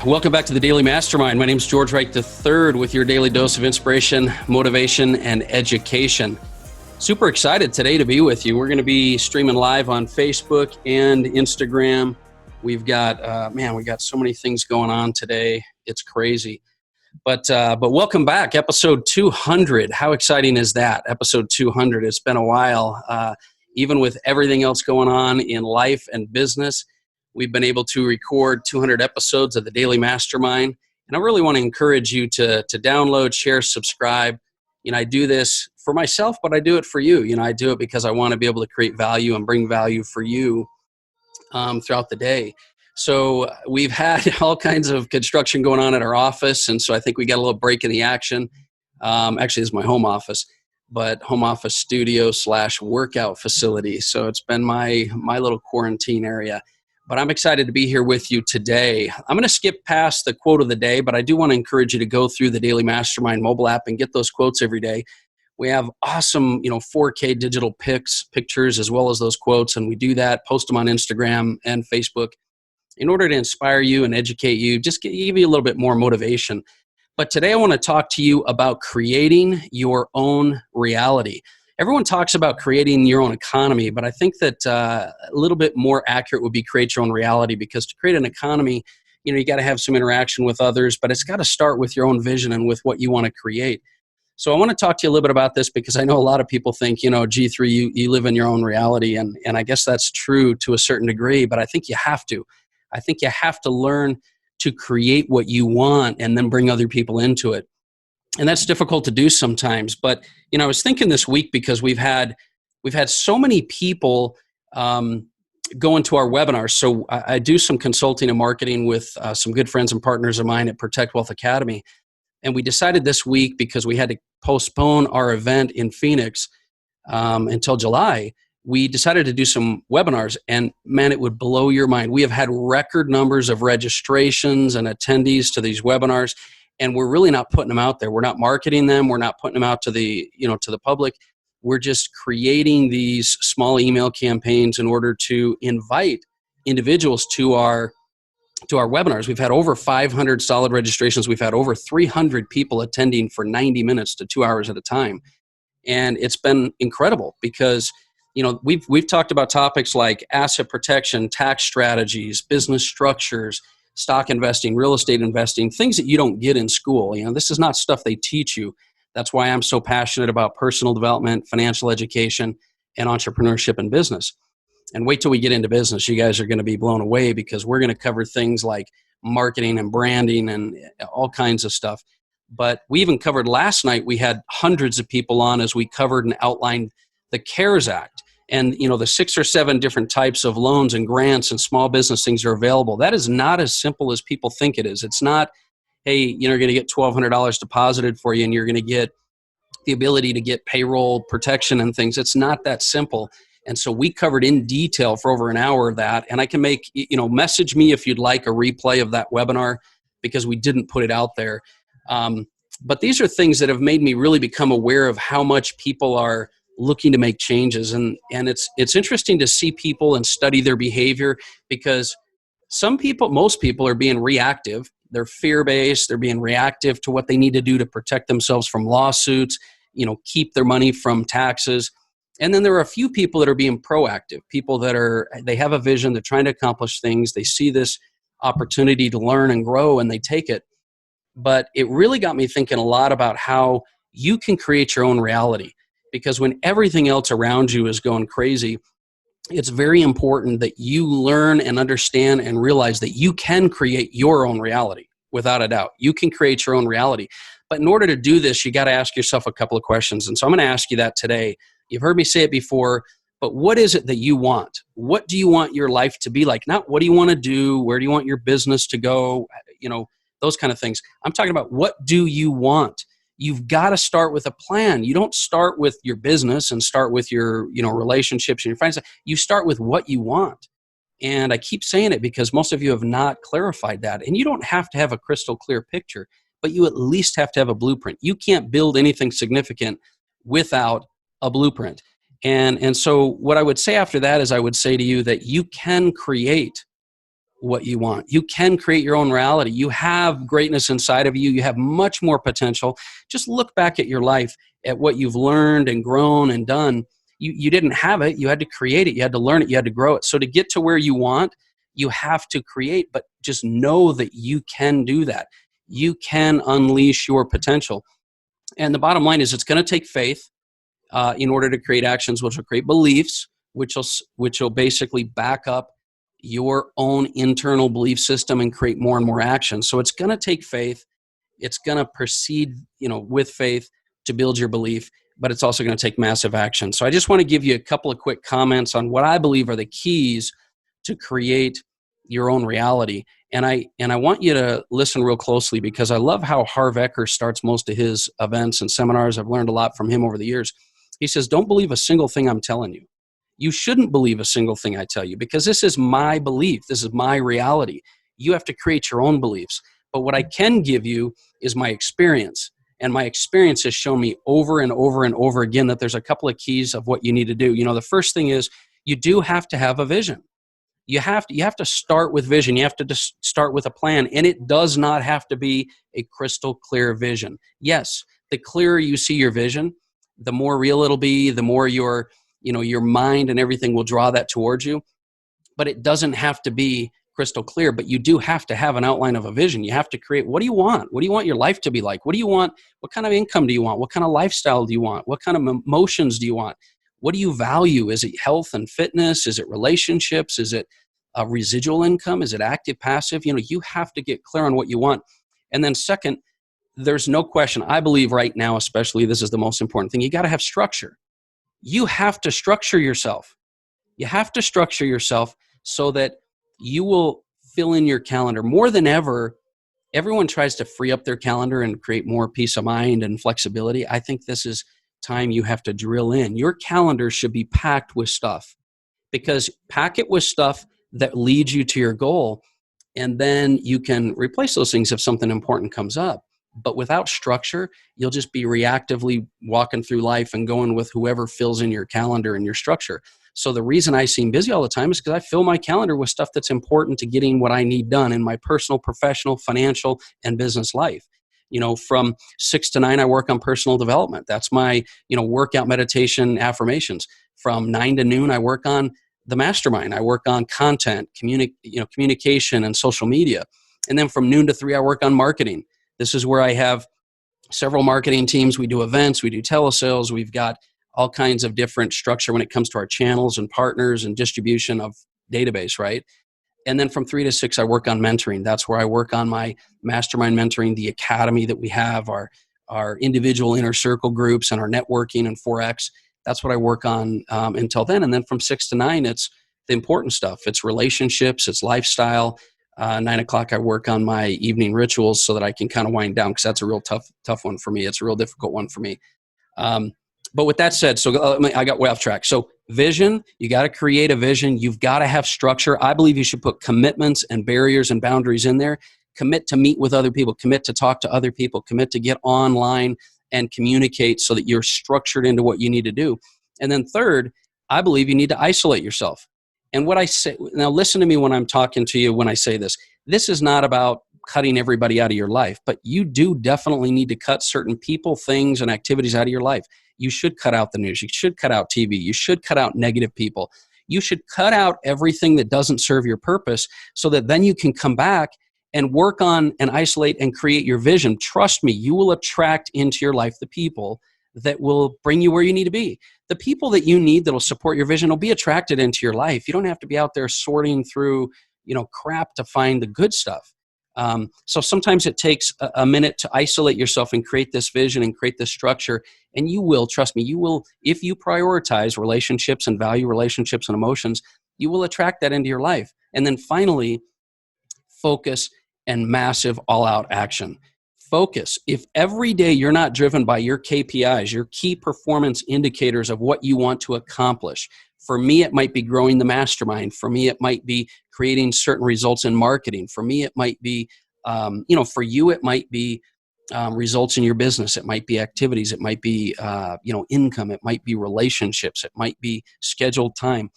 Welcome back to the Daily Mastermind. My name is George Wright III with your daily dose of inspiration, motivation, and education. Super excited today to be with you. We're going to be streaming live on Facebook and Instagram. We've got, we got so many things going on today. It's crazy. But welcome back, episode 200. How exciting is that? Episode 200. It's been a while. Even with everything else going on in life and business, we've been able to record 200 episodes of the Daily Mastermind. And I really want to encourage you to download, share, subscribe. I do this for myself, but I do it for you. I do it because I want to be able to create value and bring value for you throughout the day. So we've had all kinds of construction going on at our office. And so I think we got a little break in the action. Actually, this is my home office, but home office studio / workout facility. So it's been my little quarantine area. But I'm excited to be here with you today. I'm going to skip past the quote of the day, but I do want to encourage you to go through the Daily Mastermind mobile app and get those quotes every day. We have awesome, 4K digital pictures as well as those quotes, and we do that, post them on Instagram and Facebook in order to inspire you and educate you, just give you a little bit more motivation. But today I want to talk to you about creating your own reality. Everyone talks about creating your own economy, but I think that a little bit more accurate would be create your own reality, because to create an economy, you got to have some interaction with others, but it's got to start with your own vision and with what you want to create. So I want to talk to you a little bit about this, because I know a lot of people think, G3, you live in your own reality, and I guess that's true to a certain degree, but I think you have to. I think you have to learn to create what you want and then bring other people into it. And that's difficult to do sometimes. But, I was thinking this week, because we've had so many people go into our webinars. So I do some consulting and marketing with some good friends and partners of mine at Protect Wealth Academy. And we decided this week, because we had to postpone our event in Phoenix until July, we decided to do some webinars. And man, it would blow your mind. We have had record numbers of registrations and attendees to these webinars. And we're really not putting them out there. We're not marketing them. We're not putting them out to the public. We're just creating these small email campaigns in order to invite individuals to our webinars. We've had over 500 solid registrations. We've had over 300 people attending for 90 minutes to 2 hours at a time. And it's been incredible, because we've talked about topics like asset protection, tax strategies, business structures, stock investing, real estate investing, things that you don't get in school. This is not stuff they teach you. That's why I'm so passionate about personal development, financial education, and entrepreneurship and business. And wait till we get into business. You guys are going to be blown away, because we're going to cover things like marketing and branding and all kinds of stuff. But we even covered last night, we had hundreds of people on as we covered and outlined the CARES Act. And, the 6 or 7 different types of loans and grants and small business things are available. That is not as simple as people think it is. It's not, hey, you're going to get $1,200 deposited for you and you're going to get the ability to get payroll protection and things. It's not that simple. And so we covered in detail for over an hour of that. And I can make, message me if you'd like a replay of that webinar, because we didn't put it out there. But these are things that have made me really become aware of how much people are looking to make changes. And it's interesting to see people and study their behavior, because most people are being reactive. They're fear-based. They're being reactive to what they need to do to protect themselves from lawsuits, keep their money from taxes. And then there are a few people that are being proactive, people that they have a vision, they're trying to accomplish things. They see this opportunity to learn and grow, and they take it. But it really got me thinking a lot about how you can create your own reality. Because when everything else around you is going crazy, it's very important that you learn and understand and realize that you can create your own reality, without a doubt. You can create your own reality. But in order to do this, you got to ask yourself a couple of questions. And so I'm going to ask you that today. You've heard me say it before, but what is it that you want? What do you want your life to be like? Not what do you want to do? Where do you want your business to go? Those kind of things. I'm talking about, what do you want? You've got to start with a plan. You don't start with your business and start with your, relationships and your friends. You start with what you want. And I keep saying it because most of you have not clarified that. And you don't have to have a crystal clear picture, but you at least have to have a blueprint. You can't build anything significant without a blueprint. And so what I would say after that is, I would say to you that you can create what you want. You can create your own reality. You have greatness inside of you. You have much more potential. Just look back at your life, at what you've learned and grown and done. You didn't have it. You had to create it. You had to learn it. You had to grow it. So to get to where you want, you have to create, but just know that you can do that. You can unleash your potential. And the bottom line is it's going to take faith in order to create actions, which will create beliefs, which will basically back up your own internal belief system and create more and more action. So it's going to take faith. It's going to proceed, with faith to build your belief, but it's also going to take massive action. So I just want to give you a couple of quick comments on what I believe are the keys to create your own reality. And I want you to listen real closely, because I love how Harv Eker starts most of his events and seminars. I've learned a lot from him over the years. He says, don't believe a single thing I'm telling you. You shouldn't believe a single thing I tell you, because this is my belief. This is my reality. You have to create your own beliefs. But what I can give you is my experience. And my experience has shown me over and over and over again that there's a couple of keys of what you need to do. The first thing is you do have to have a vision. You have to start with vision. You have to just start with a plan. And it does not have to be a crystal clear vision. Yes, the clearer you see your vision, the more real it'll be, the more your mind and everything will draw that towards you. But it doesn't have to be crystal clear, but you do have to have an outline of a vision. You have to create, what do you want? What do you want your life to be like? What do you want? What kind of income do you want? What kind of lifestyle do you want? What kind of emotions do you want? What do you value? Is it health and fitness? Is it relationships? Is it residual income? Is it active, passive? You have to get clear on what you want. And then second, there's no question, I believe right now especially, this is the most important thing. You got to have structure. You have to structure yourself. You have to structure yourself so that you will fill in your calendar. More than ever, everyone tries to free up their calendar and create more peace of mind and flexibility. I think this is time you have to drill in. Your calendar should be packed with stuff, because pack it with stuff that leads you to your goal, and then you can replace those things if something important comes up. But without structure, you'll just be reactively walking through life and going with whoever fills in your calendar and your structure. So the reason I seem busy all the time is because I fill my calendar with stuff that's important to getting what I need done in my personal, professional, financial, and business life. From 6 to 9, I work on personal development. That's my, workout, meditation, affirmations. From 9 to noon, I work on the mastermind. I work on content, communication, and social media. And then from noon to 3, I work on marketing. This is where I have several marketing teams. We do events, we do telesales. We've got all kinds of different structure when it comes to our channels and partners and distribution of database, right? And then from 3 to 6, I work on mentoring. That's where I work on my mastermind mentoring, the academy that we have, our individual inner circle groups, and our networking and Forex. That's what I work on until then. And then from 6 to 9, it's the important stuff. It's relationships, it's lifestyle. 9 o'clock, I work on my evening rituals so that I can kind of wind down, because that's a real tough one for me. It's a real difficult one for me. But with that said, so I got way off track. So vision, you got to create a vision. You've got to have structure. I believe you should put commitments and barriers and boundaries in there. Commit to meet with other people. Commit to talk to other people. Commit to get online and communicate so that you're structured into what you need to do. And then third, I believe you need to isolate yourself. And what I say, now listen to me when I'm talking to you when I say this. This is not about cutting everybody out of your life, but you do definitely need to cut certain people, things, and activities out of your life. You should cut out the news. You should cut out TV. You should cut out negative people. You should cut out everything that doesn't serve your purpose, so that then you can come back and work on and isolate and create your vision. Trust me, you will attract into your life the people that will bring you where you need to be. The people that you need that will support your vision will be attracted into your life. You don't have to be out there sorting through, crap to find the good stuff. So sometimes it takes a minute to isolate yourself and create this vision and create this structure. And you will, trust me, you will, if you prioritize relationships and value relationships and emotions, you will attract that into your life. And then finally, focus and massive all-out action. Focus. If every day you're not driven by your KPIs, your key performance indicators of what you want to accomplish. For me, it might be growing the mastermind. For me, it might be creating certain results in marketing. For me, it might be, for you, it might be results in your business. It might be activities. It might be, income. It might be relationships. It might be scheduled time.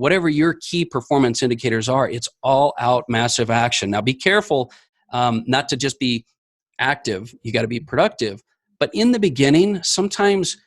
whatever your key performance indicators are, it's all out massive action. Now be careful not to just be active. You got to be productive. But in the beginning, sometimes,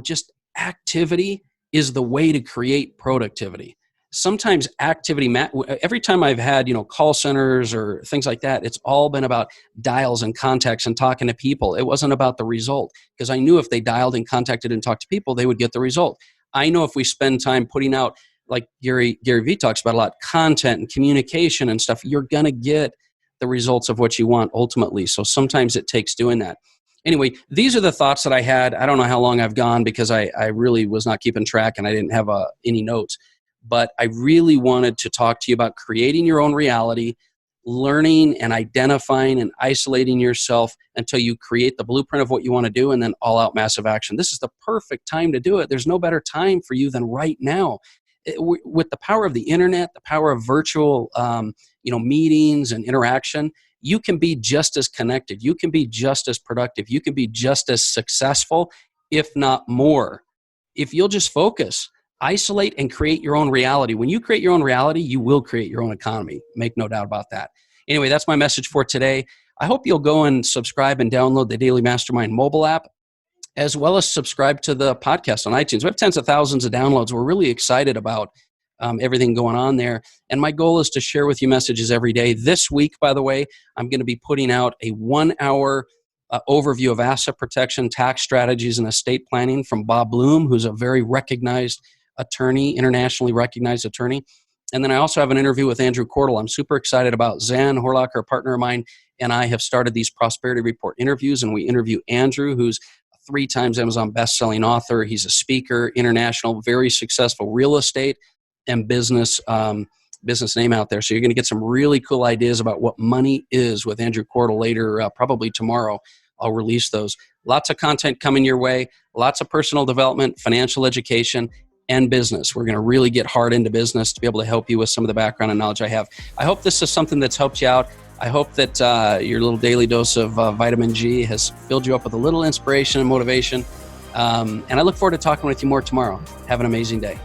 just activity is the way to create productivity. Sometimes activity, every time I've had, call centers or things like that, it's all been about dials and contacts and talking to people. It wasn't about the result, because I knew if they dialed and contacted and talked to people, they would get the result. I know if we spend time putting out, like Gary Vee talks about a lot, content and communication and stuff, you're going to get the results of what you want ultimately. So sometimes it takes doing that. Anyway, these are the thoughts that I had. I don't know how long I've gone because I really was not keeping track and I didn't have any notes. But I really wanted to talk to you about creating your own reality, learning and identifying and isolating yourself until you create the blueprint of what you want to do, and then all out massive action. This is the perfect time to do it. There's no better time for you than right now. With the power of the internet, the power of virtual meetings and interaction, you can be just as connected. You can be just as productive. You can be just as successful, if not more, if you'll just focus. Isolate and create your own reality. When you create your own reality, you will create your own economy. Make no doubt about that. Anyway, that's my message for today. I hope you'll go and subscribe and download the Daily Mastermind mobile app, as well as subscribe to the podcast on iTunes. We have tens of thousands of downloads. We're really excited about everything going on there. And my goal is to share with you messages every day. This week, by the way, I'm going to be putting out a 1-hour overview of asset protection, tax strategies, and estate planning from Bob Bloom, who's a very recognized attorney, internationally recognized attorney. And then I also have an interview with Andrew Cordell. I'm super excited about Zan Horlocker, a partner of mine, and I have started these Prosperity Report interviews, and we interview Andrew, who's a 3 times Amazon best-selling author. He's a speaker, international, very successful real estate and business name out there. So you're going to get some really cool ideas about what money is with Andrew Cordell later, probably tomorrow. I'll release those. Lots of content coming your way, lots of personal development, financial education, and business. We're going to really get hard into business to be able to help you with some of the background and knowledge I have. I hope this is something that's helped you out. I hope that your little daily dose of vitamin G has filled you up with a little inspiration and motivation. And I look forward to talking with you more tomorrow. Have an amazing day.